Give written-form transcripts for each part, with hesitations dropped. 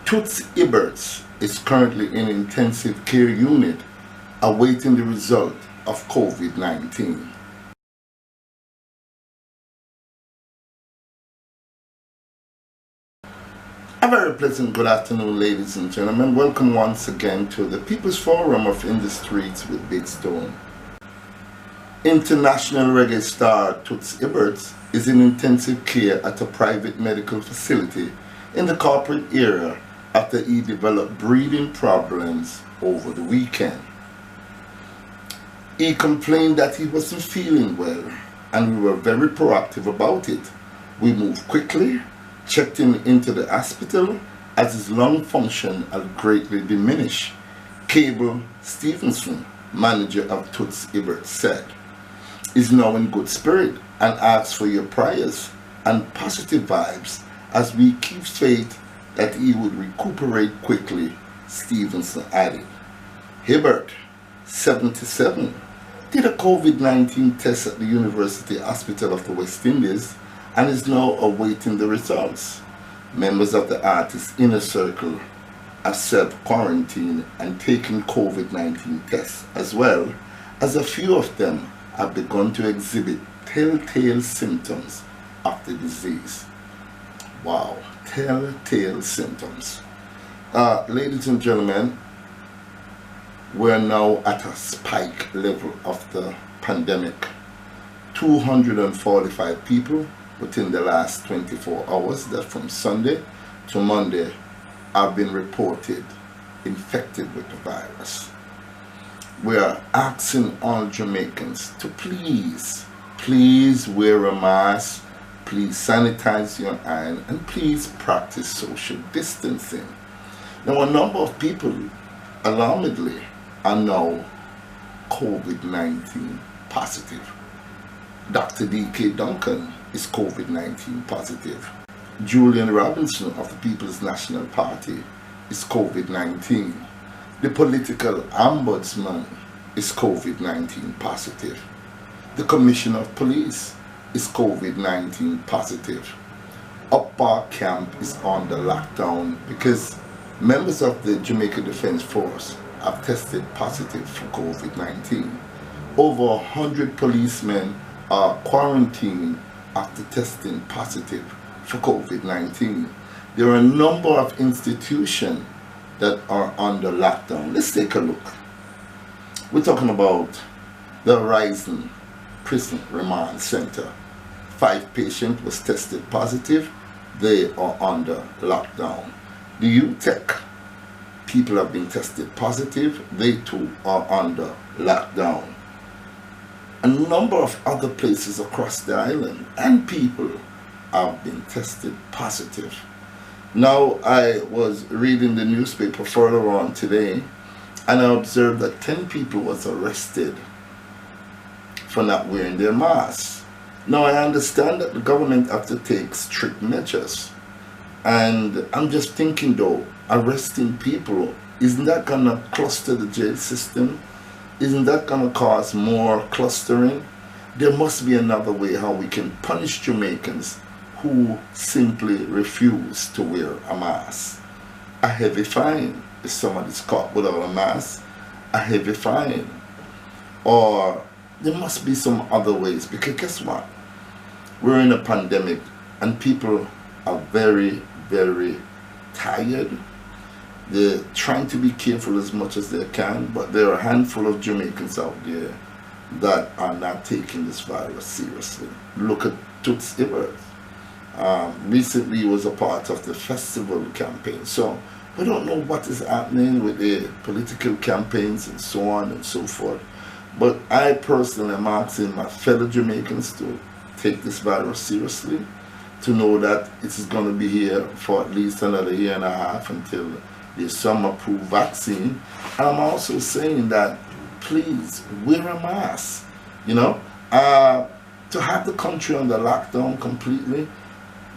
Toots Hibbert is currently in intensive care unit awaiting the result of COVID-19. A very pleasant good afternoon, ladies and gentlemen. Welcome once again to the People's Forum of In the Streets with Big Stone. International reggae star Toots Hibbert is in intensive care at a private medical facility in the corporate area after he developed breathing problems over the weekend. He complained that he wasn't feeling well, and we were very proactive about it. We moved quickly, checked him into the hospital as his lung function had greatly diminished. Cable Stevenson, manager of Toots Hibbert, said, "Is now in good spirit and asks for your prayers and positive vibes as we keep faith that he would recuperate quickly," Stevenson added. Hibbert, 77, did a COVID-19 test at the University Hospital of the West Indies and is now awaiting the results. Members of the artist's inner circle are self-quarantined and taking COVID-19 tests, as well as a few of them have begun to exhibit telltale symptoms of the disease. Wow, telltale symptoms. Ladies and gentlemen, we're now at a spike level of the pandemic. 245 people within the last 24 hours, that from Sunday to Monday, have been reported infected with the virus. We are asking all Jamaicans to please wear a mask, please sanitize your hands, and please practice social distancing. Now, a number of people, alarmingly, are now COVID-19 positive. Dr. D.K. Duncan is COVID-19 positive. Julian Robinson of the People's National Party is COVID-19. The political ombudsman is COVID-19 positive. The Commissioner of Police is COVID-19 positive. Up Park Camp is under lockdown because members of the Jamaica Defence Force have tested positive for COVID-19. Over 100 policemen are quarantined after testing positive for COVID-19. There are a number of institutions that are under lockdown. Let's take a look. We're talking about the Horizon Prison Remand Center. 5 patients was tested positive. They are under lockdown. The UTEC people have been tested positive. They too are under lockdown. A number of other places across the island and people have been tested positive. Now, I was reading the newspaper further on today, and I observed that 10 people was arrested for not wearing their masks. Now, I understand that the government have to take strict measures, and I'm just thinking though, arresting people, isn't that gonna cluster the jail system? Isn't that gonna cause more clustering? There must be another way how we can punish Jamaicans who simply refuse to wear a mask. A heavy fine if somebody's caught without a mask, a heavy fine. Or there must be some other ways, because guess what? We're in a pandemic and people are very, very tired. They're trying to be careful as much as they can, but there are a handful of Jamaicans out there that are not taking this virus seriously. Look at Toots Hibbert. Recently he was a part of the festival campaign. So we don't know what is happening with the political campaigns and so on and so forth. But I personally am asking my fellow Jamaicans to take this virus seriously, to know that it is going to be here for at least another year and a half until there's some approved vaccine. And I'm also saying that please wear a mask. You know, to have the country under lockdown completely,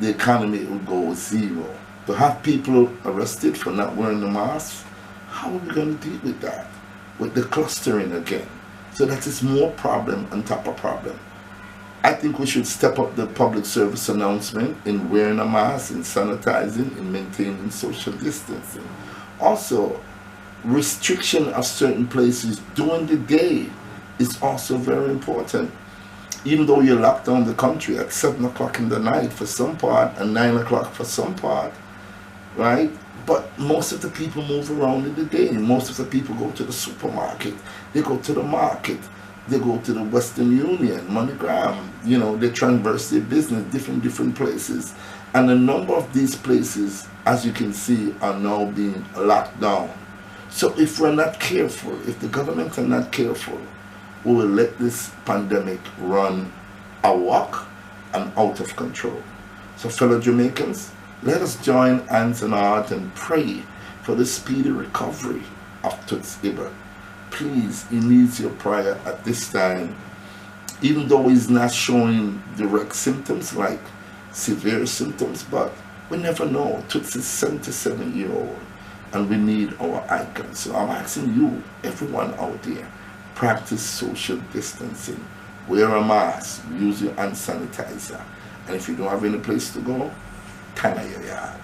the economy will go zero. To have people arrested for not wearing the mask, how are we going to deal with that? With the clustering again. So that is more problem on top of problem. I think we should step up the public service announcement in wearing a mask, in sanitizing, in maintaining social distancing. Also, restriction of certain places during the day is also very important. Even though you lock down the country at 7 o'clock in the night for some part and 9 o'clock for some part, right? But most of the people move around in the day. Most of the people go to the supermarket, they go to the market, they go to the Western Union, MoneyGram, you know, they transverse their business different places. And a number of these places, as you can see, are now being locked down. So if we're not careful, if the government are not careful, we will let this pandemic run amok and out of control. So fellow Jamaicans, let us join hands and heart and pray for the speedy recovery of Toots Hibbert. Please, he needs your prayer at this time. Even though he's not showing direct symptoms like severe symptoms, but we never know. Toots is 77-year-old and we need our icon. So I'm asking you, everyone out there, practice social distancing, wear a mask, use your hand sanitizer, and if you don't have any place to go, time your yard.